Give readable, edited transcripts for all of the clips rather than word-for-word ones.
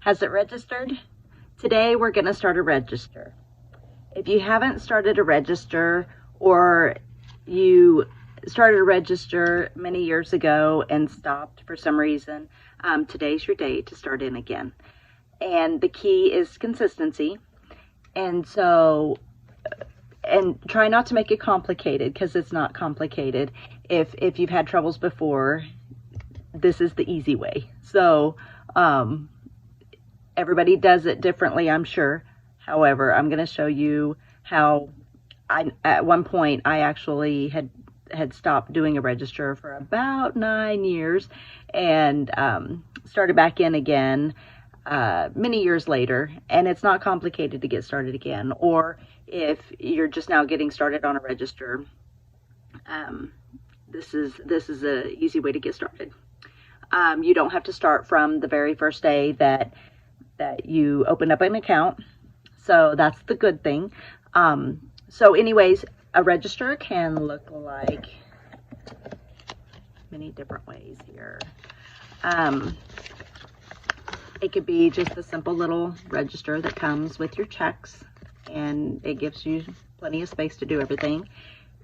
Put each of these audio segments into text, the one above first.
Has it registered? Today we're going to start a register. If you haven't started a register, or you started a register many years ago and stopped for some reason, today's your day to start in again. And the key is consistency. And so, and try not to make it complicated, because it's not complicated. If you've had troubles before, this is the easy way. So, everybody does it differently, I'm sure. However, I'm going to show you how at one point I actually had stopped doing a register for about 9 years and started back in again many years later. And it's not complicated to get started again. Or if you're just now getting started on a register, this is an easy way to get started. You don't have to start from the very first day that you open up an account. So that's the good thing. So anyways, a register can look like many different ways here. It could be just a simple little register that comes with your checks, and it gives you plenty of space to do everything.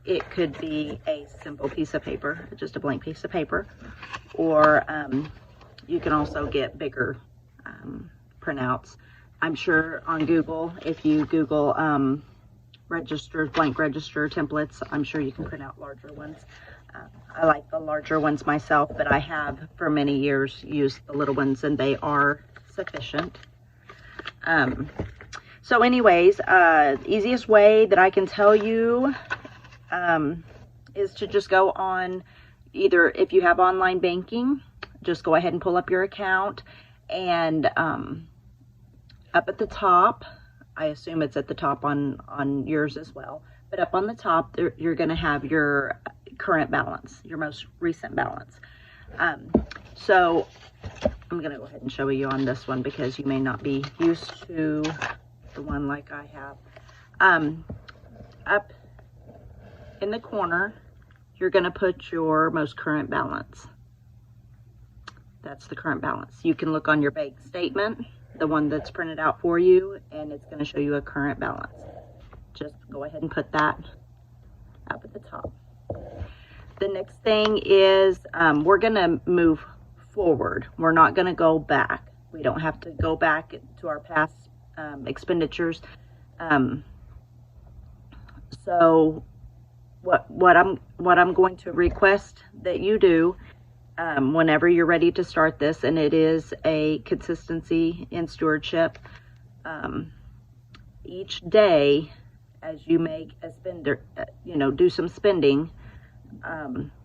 It could be a simple piece of paper, just a blank piece of paper, or you can also get bigger printouts. I'm sure on Google, if you Google registers, blank register templates, I'm sure you can print out larger ones. I like the larger ones myself, but I have for many years used the little ones, and they are sufficient. So anyways, easiest way that I can tell you is to just go on, either if you have online banking, just go ahead and pull up your account, and up at the top, I assume it's at the top on yours as well, but up on the top there, you're going to have your current balance, your most recent balance. So I'm going to go ahead and show you on this one, because you may not be used to the one like I have. Up in the corner, you're going to put your most current balance. That's the current balance. You can look on your bank statement, the one that's printed out for you, and it's going to show you a current balance. Just go ahead and put that up at the top. The next thing is we're going to move forward. We're not going to go back. We don't have to go back to our past expenditures. So what I'm going to request that you do whenever you're ready to start this, and it is a consistency in stewardship, each day as you make a spender, do some spending,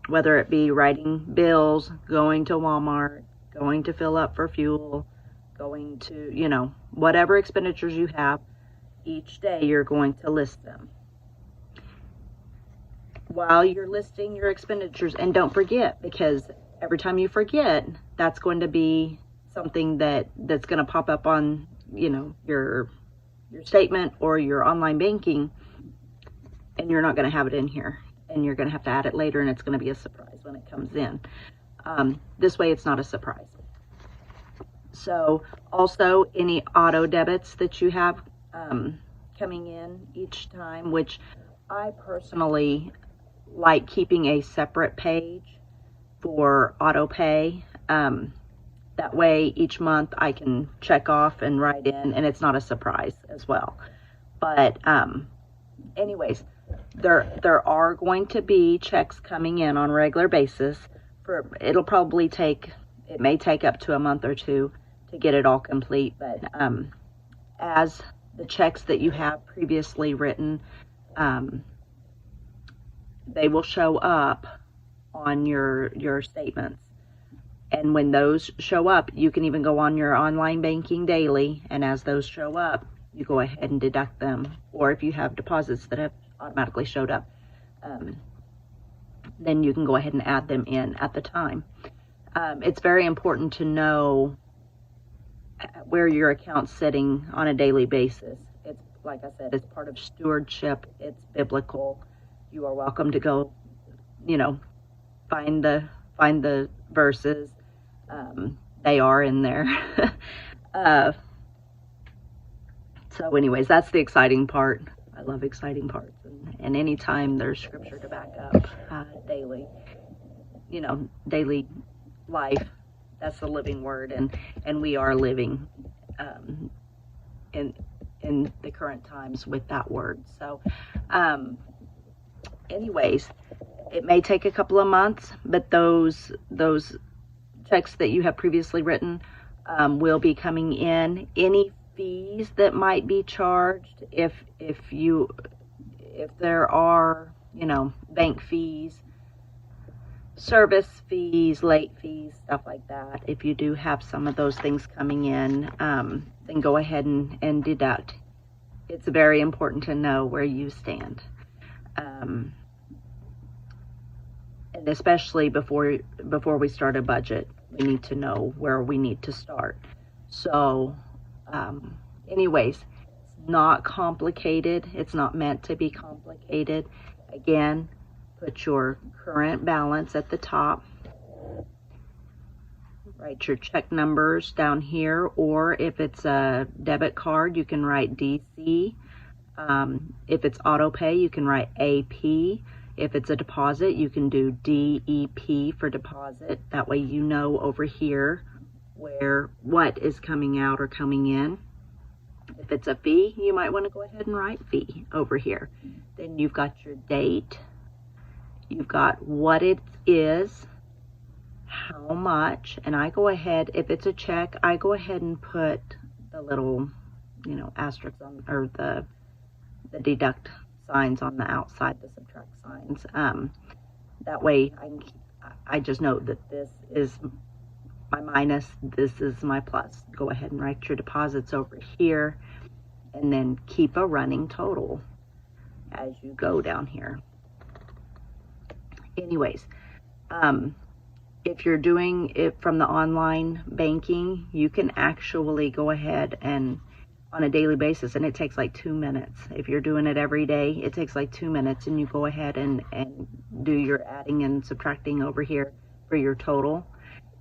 whether it be writing bills, going to Walmart, going to fill up for fuel, going to, whatever expenditures you have, each day you're going to list them. While you're listing your expenditures, and don't forget, because every time you forget, that's going to be something that's going to pop up on, your statement or your online banking, and you're not going to have it in here, and you're going to have to add it later, and it's going to be a surprise when it comes in. This way it's not a surprise. So also any auto debits that you have coming in each time, which I personally like keeping a separate page for auto pay. That way each month I can check off and write in, and it's not a surprise as well. But anyways, there are going to be checks coming in on a regular basis. It may take up to a month or two to get it all complete, but as the checks that you have previously written, they will show up on your statements. And when those show up, you can even go on your online banking daily, and as those show up, you go ahead and deduct them. Or if you have deposits that have automatically showed up, then you can go ahead and add them in at the time. It's very important to know where your account's sitting on a daily basis. It's, like I said, it's part of stewardship. It's biblical. You are welcome to go, find the verses. They are in there. So anyways, that's the exciting part. I love exciting parts. And anytime there's scripture to back up daily, daily life, that's the living word. And we are living in the current times with that word. So anyways, it may take a couple of months, but those checks that you have previously written will be coming in. Any fees that might be charged, if there are, bank fees, service fees, late fees, stuff like that, if you do have some of those things coming in, then go ahead and deduct. It's very important to know where you stand. And especially before we start a budget, we need to know where we need to start. So anyways, it's not complicated. It's not meant to be complicated. Again, put your current balance at the top. Write your check numbers down here, or if it's a debit card, you can write DC. If it's auto pay, you can write AP. If it's a deposit, you can do DEP for deposit. That way you know over here what is coming out or coming in. If it's a fee, you might want to go ahead and write fee over here. Then you've got your date. You've got what it is, how much, and I go ahead, if it's a check, I go ahead and put the little, asterisk on, or the deduct signs on the outside, the subtract signs. That way I just know that this is my minus, this is my plus. Go ahead and write your deposits over here, and then keep a running total as you go down here. Anyways, if you're doing it from the online banking, you can actually go ahead and on a daily basis, and it takes like 2 minutes. If you're doing it every day, it takes like 2 minutes, and you go ahead and do your adding and subtracting over here for your total.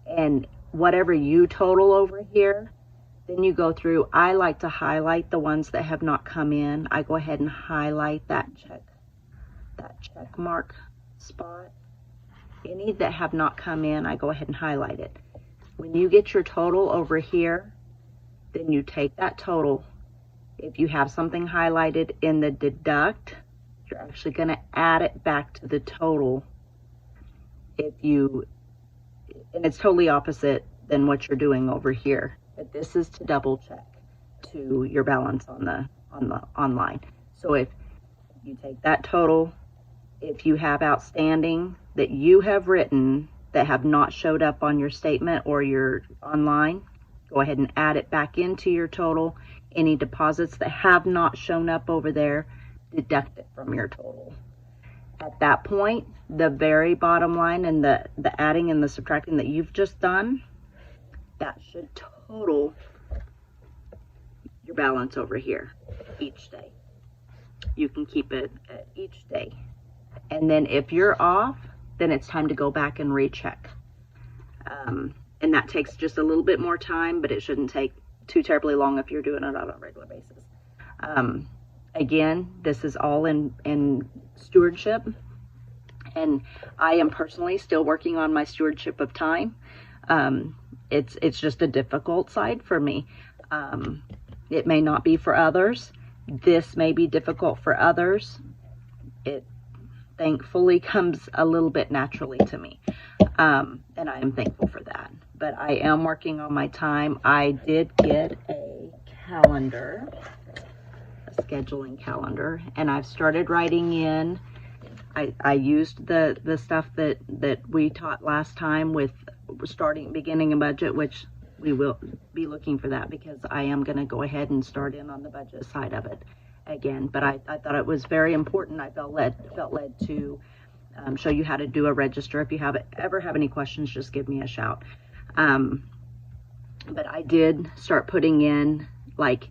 And whatever you total over here, then you go through. I like to highlight the ones that have not come in. I go ahead and highlight that check mark spot. Any that have not come in, I go ahead and highlight it. When you get your total over here, then you take that total. If you have something highlighted in the deduct, you're actually going to add it back to the total. And it's totally opposite than what you're doing over here. But this is to double check to your balance on the online. So if you take that total, if you have outstanding that you have written that have not showed up on your statement or your online, go ahead and add it back into your total. Any deposits that have not shown up over there, deduct it from your total. At that point, the very bottom line and the adding and the subtracting that you've just done, that should total your balance over here each day. You can keep it at each day. And then if you're off, then it's time to go back and recheck. And that takes just a little bit more time, but it shouldn't take too terribly long if you're doing it on a regular basis. Again, this is all in stewardship, and I am personally still working on my stewardship of time. It's just a difficult side for me. It may not be for others. This may be difficult for others. It thankfully comes a little bit naturally to me. And I am thankful for that. But I am working on my time. I did get a calendar, a scheduling calendar, and I've started writing in. I used the stuff that we taught last time with beginning a budget, which we will be looking for that because I am going to go ahead and start in on the budget side of it again. But I thought it was very important. I felt led to show you how to do a register. If you ever have any questions, just give me a shout. But I did start putting in like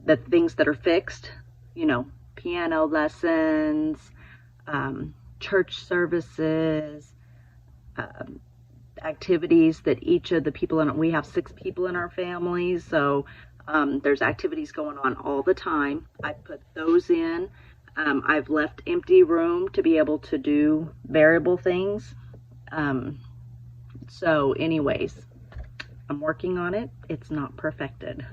the things that are fixed, piano lessons, church services, activities that each of the people in, we have 6 people in our family, so there's activities going on all the time. I put those in. I've left empty room to be able to do variable things. So anyways, I'm working on it. It's not perfected,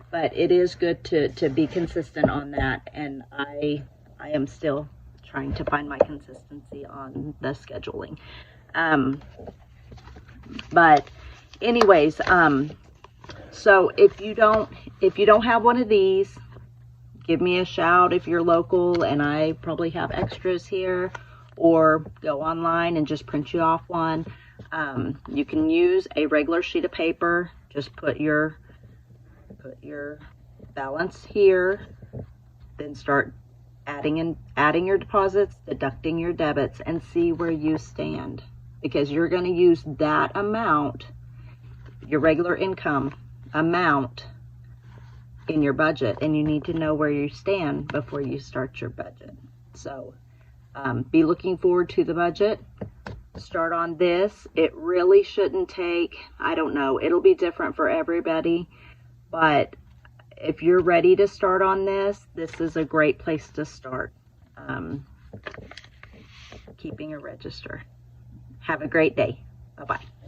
but it is good to be consistent on that. And I am still trying to find my consistency on the scheduling. But anyways, so if you don't have one of these, give me a shout if you're local, and I probably have extras here, or go online and just print you off one. You can use a regular sheet of paper. Just put your balance here, then start adding your deposits, deducting your debits, and see where you stand, because you're going to use that amount, your regular income amount, in your budget, and you need to know where you stand before you start your budget. So be looking forward to the budget. Start on this. It really shouldn't take, I don't know, it'll be different for everybody, but if you're ready to start on this, this is a great place to start. Keeping a register. Have a great day. Bye-bye.